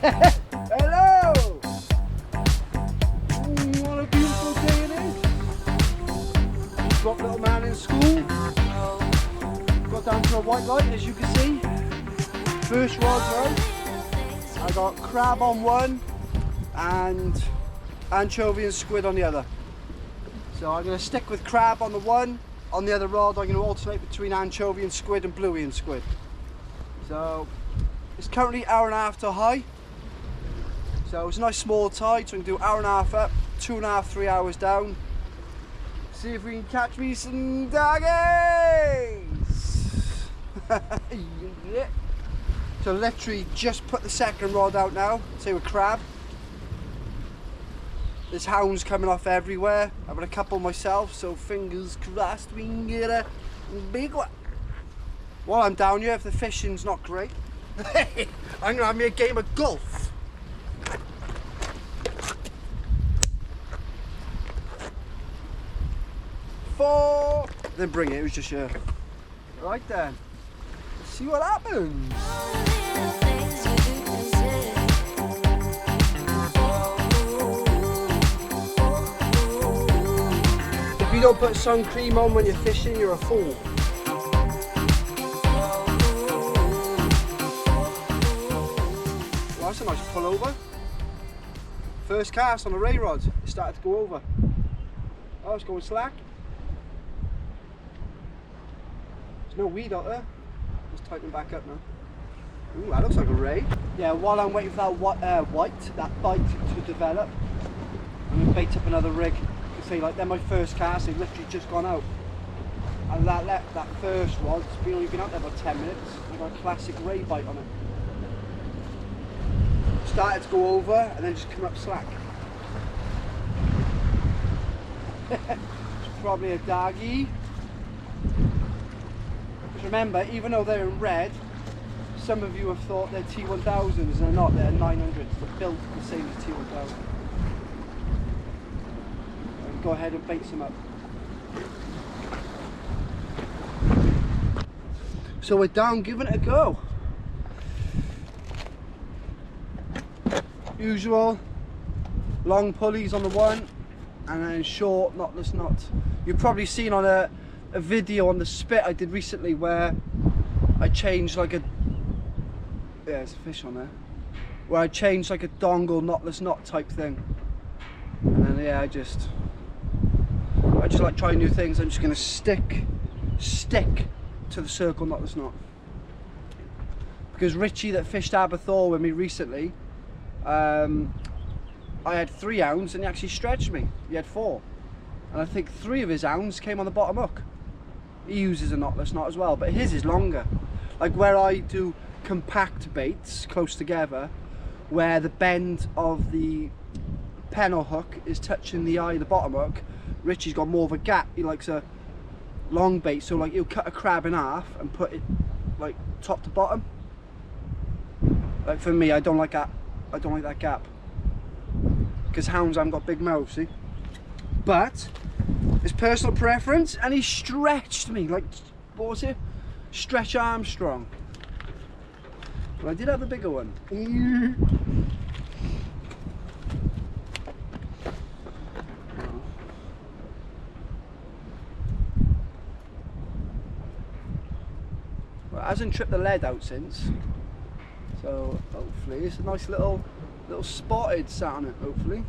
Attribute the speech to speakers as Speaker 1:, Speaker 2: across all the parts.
Speaker 1: Hello! Ooh, what a beautiful day it is. Dropped little man in school. Got down to a white light, as you can see. First rod's right. I got crab on one and anchovy and squid on the other. So I'm going to stick with crab on the one. On the other rod I'm going to alternate between anchovy and squid and bluey and squid. So it's currently hour and a half to high. So it's a nice small tide, so we can do hour and a half up, 2.5, 3 hours down. See if we can catch me some doggies! Yeah. So literally just put the second rod out now, say with crab. There's hounds coming off everywhere. I've got a couple myself, so fingers crossed we can get a big one. While I'm down here, if the fishing's not great, I'm gonna have me a game of golf. Four. Then bring it. It was just here. Right then. Let's see what happens. If you don't put sun cream on when you're fishing, you're a fool. Well, that's a nice pullover. First cast on the ray rod. It started to go over. Oh, it's going slack. There's no weed out there. Let's tighten back up now. Ooh, that looks like a ray. Yeah, while I'm waiting for that bite to develop, I'm going to bait up another rig. You see, like, they're my first cast, they've literally just gone out. And that first rod's only been out there about 10 minutes. I've got a classic ray bite on it. Started to go over and then just come up slack. It's probably a doggy. Remember, even though they're in red, some of you have thought they're T1000s and they're not, they're 900s. They're built the same as T1000. Go ahead and bait some up. So we're down, giving it a go. Usual, long pulleys on the one, and then short knotless knots. You've probably seen on a video on the spit I did recently where I changed like a, yeah, there's a fish on there, where I changed like a dongle knotless knot type thing, and then yeah, I just like trying new things. I'm just going to stick to the circle knotless knot, because Richie that fished Aberthaw with me recently, I had 3 hounds and he actually stretched me. He had 4, and I think 3 of his hounds came on the bottom hook. He uses a knotless knot as well, but his is longer. Like where I do compact baits close together, where the bend of the pennel hook is touching the eye of the bottom hook, Richie's got more of a gap. He likes a long bait, so like he'll cut a crab in half and put it like top to bottom. Like for me, I don't like that. I don't like that gap, because hounds haven't got big mouths, see? But it's personal preference, and he stretched me like, what was it? Stretch Armstrong. But I did have a bigger one. Well, it hasn't tripped the lead out since, so hopefully it's a nice little spotted sat on it, hopefully.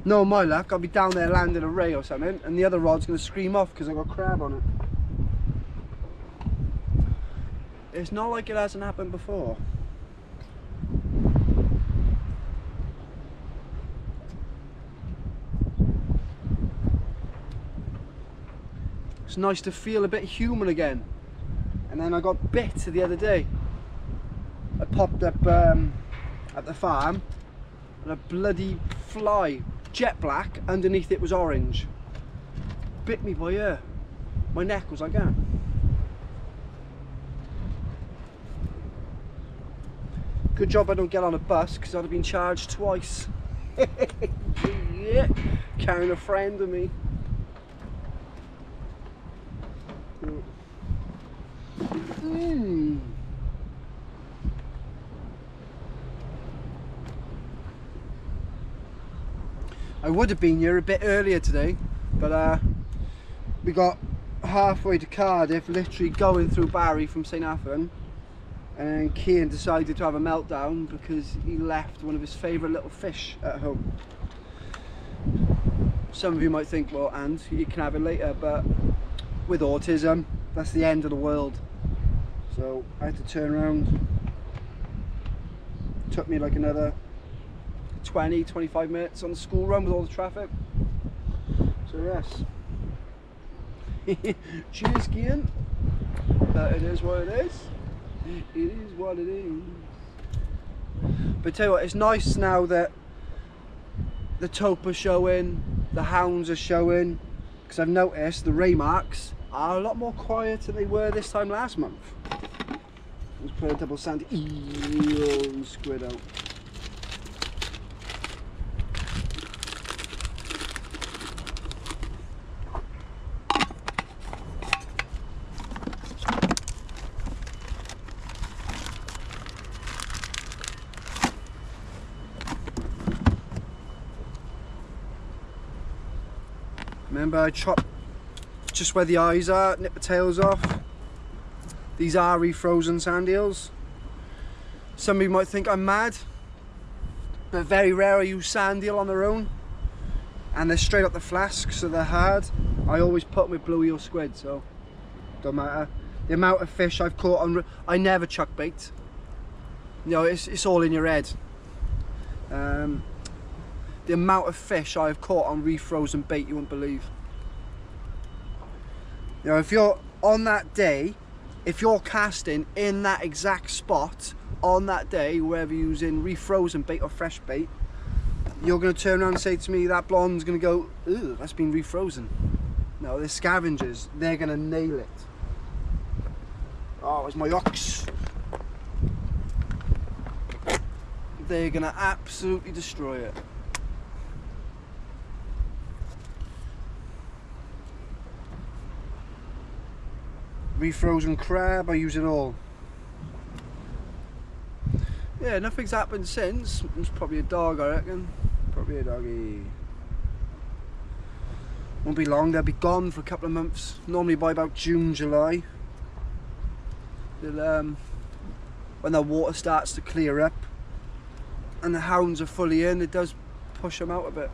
Speaker 1: No, my luck, I'll be down there landing a ray or something, and the other rod's going to scream off because I got crab on it. It's not like it hasn't happened before. It's nice to feel a bit human again. And then I got bit the other day. I popped up at the farm, and a bloody fly, jet black, underneath it was orange, bit me by here. My neck was like that. Good job I don't get on a bus, because I'd have been charged twice. Yeah, carrying a friend with me. I would have been here a bit earlier today, but we got halfway to Cardiff, literally going through Barry from St Athan, and then Cian decided to have a meltdown because he left one of his favourite little fish at home. Some of you might think, well, and you can have it later, but with autism, that's the end of the world. So I had to turn around. Took me like another 20-25 minutes on the school run with all the traffic. So yes. Cheers, Cian. It is what it is. It is what it is. But tell you what, it's nice now that the taupe are showing, the hounds are showing, because I've noticed the Raymarks are a lot more quiet than they were this time last month. Let's put a double sandy eel squid out. Remember, I chopped just where the eyes are, nip the tails off. These are refrozen sand eels. Some of you might think I'm mad, but very rare I use sand eel on their own. And they're straight up the flask, so they're hard. I always put them with blue eel squid, so don't matter. The amount of fish I've caught on, I never chuck bait. You know, it's all in your head. The amount of fish I've caught on refrozen bait, you wouldn't believe. You know, if you're on that day, if you're casting in that exact spot on that day, whether you're using refrozen bait or fresh bait, you're going to turn around and say to me, that blonde's going to go, ooh, that's been refrozen. No, they're scavengers. They're going to nail it. Oh, it's my ox. They're going to absolutely destroy it. Refrozen crab, I use it all. Yeah, nothing's happened since. It's probably a dog, I reckon. Probably a doggy. Won't be long, they'll be gone for a couple of months. Normally by about June, July. They'll, when the water starts to clear up and the hounds are fully in, it does push them out a bit.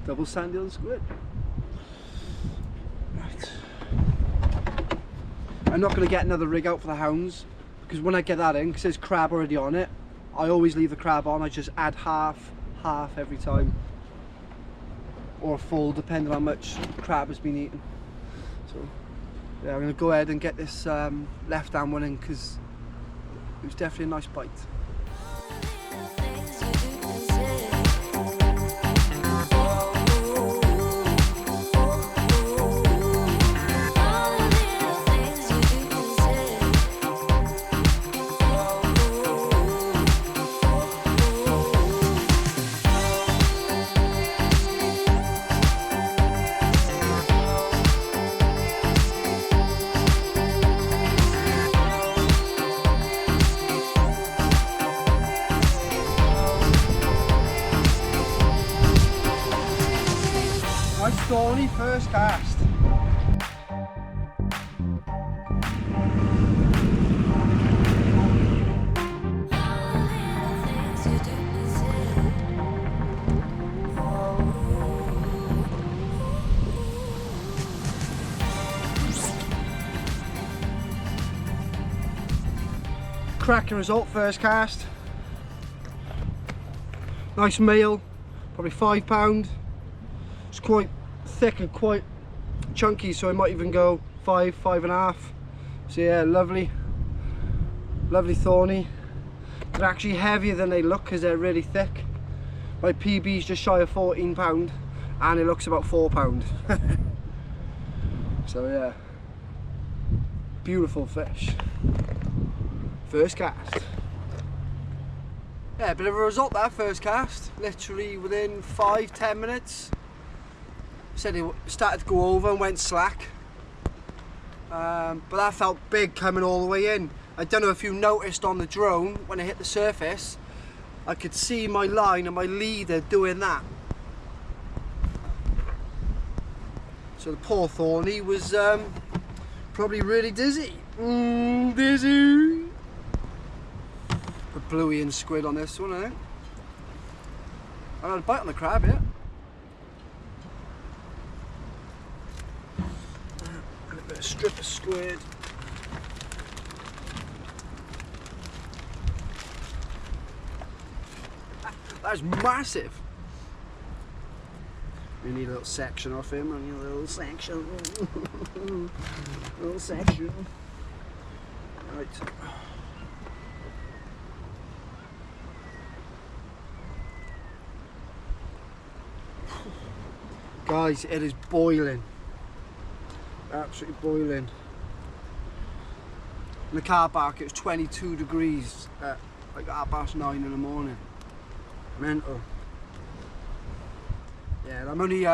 Speaker 1: Double sand eel and squid. Right. I'm not going to get another rig out for the hounds, because when I get that in, because there's crab already on it, I always leave the crab on. I just add half every time, or a full, depending on how much crab has been eaten. So yeah, I'm going to go ahead and get this left hand one in, because it was definitely a nice bite. Thorny first cast. Cracking result, first cast. Nice male, probably £5. It's quite thick and quite chunky, so I might even go 5.5. So yeah, lovely thorny. They're actually heavier than they look because they're really thick. My PB's just shy of £14 and it looks about £4. So yeah, beautiful fish. First cast. Yeah, a bit of a result that first cast. Literally within 5-10 minutes. Said it started to go over and went slack. But that felt big coming all the way in. I don't know if you noticed on the drone when I hit the surface, I could see my line and my leader doing that. So the poor thorny was probably really dizzy. Dizzy. A bluey and squid on this one, I think. I had a bite on the crab, yeah. And a bit of strip of squid. That's massive. We need a little section off him. I need a little section. Little section. Right. Guys, it is boiling. Absolutely boiling. In the car park, it was 22 degrees at like 9:30 in the morning. Mental. Yeah, I'm only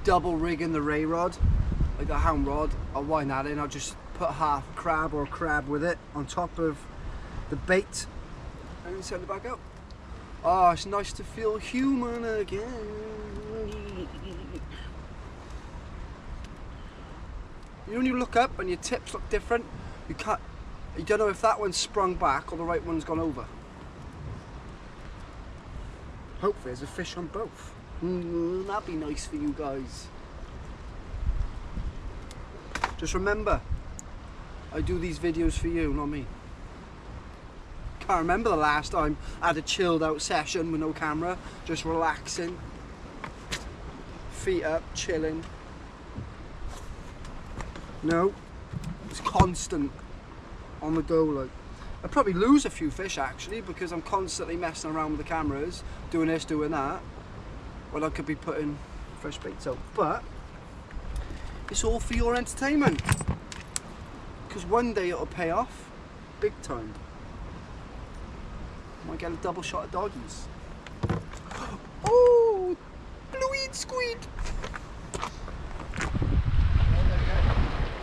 Speaker 1: double rigging the ray rod, like the hound rod. I'll wind that in. I'll just put half a crab or a crab with it on top of the bait and then send it back out. Oh, it's nice to feel human again. You know when you look up and your tips look different, you don't know if that one's sprung back or the right one's gone over. Hopefully there's a fish on both. That'd be nice for you guys. Just remember, I do these videos for you, not me. Can't remember the last time I had a chilled out session with no camera, just relaxing. Feet up, chilling. No, it's constant on the go. Like, I probably lose a few fish actually because I'm constantly messing around with the cameras, doing this, doing that, when I could be putting fresh baits out. But it's all for your entertainment, because one day it'll pay off big time. Might get a double shot of doggies. Oh, bluey and squid.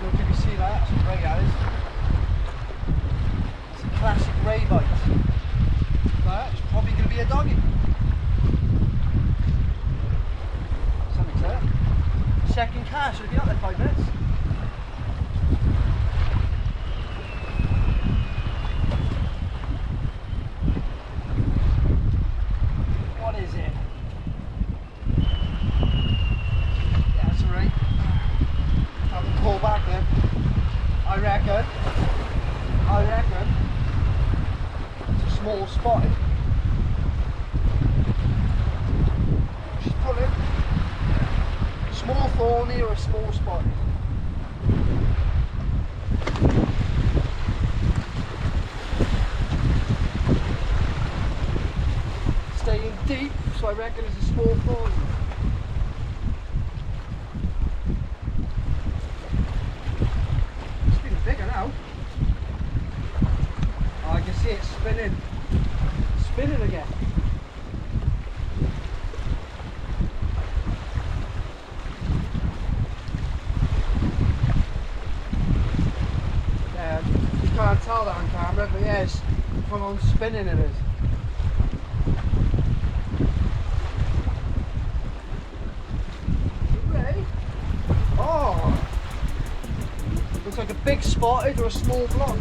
Speaker 1: Don't think you see that, that's what ray that is. It's a classic ray bite. That's probably going to be a doggy. Something's there. Second cast, should have been out there 5 minutes. What is it? Yeah, that's alright. Have to pull back then. I reckon it's a small spotted. She's pulling. Small thorny or a small spotted. Staying deep, so I reckon it's a small thorny. Bigger now. Oh, I can see it spinning again. Yeah, you can't tell that on camera, but yeah, it's full on spinning it is. You ready? Oh! Looks like a big spotted or a small block.